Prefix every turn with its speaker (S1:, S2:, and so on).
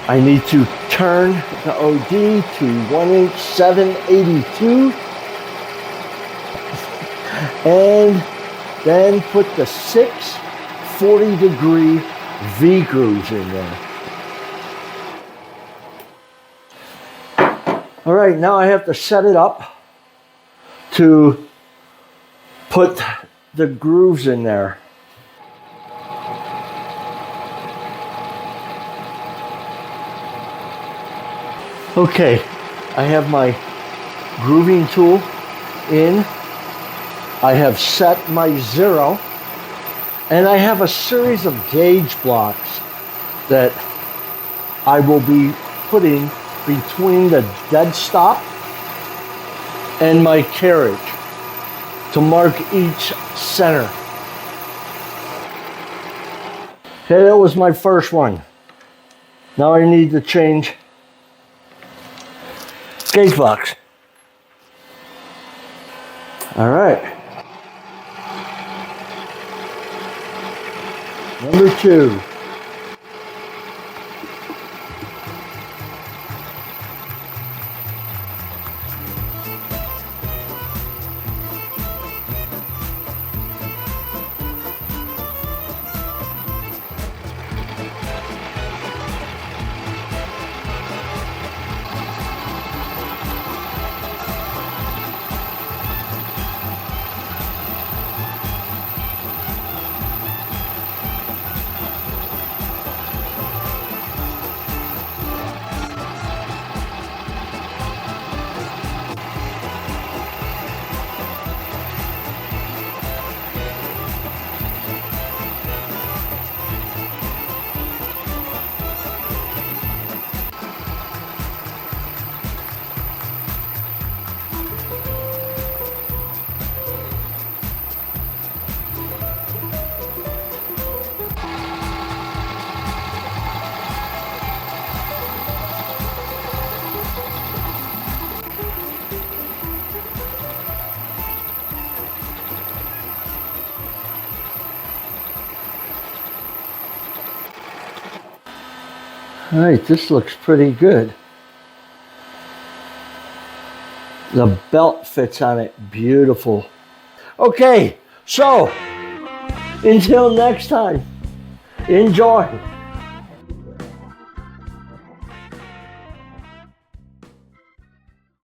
S1: I need to turn the OD to 1" 7/82 and then put the 6 40-degree V grooves in there. All right, now I have to set it up to put the grooves in there. Okay, I have my grooving tool in. I have set my 0, and I have a series of gauge blocks that I will be putting between the dead stop and my carriage to mark each center. Okay, that was my first one. Now I need to change gauge blocks. All right. Number 2. All right, this looks pretty good. The belt fits on it beautiful. Okay, so until next time, enjoy.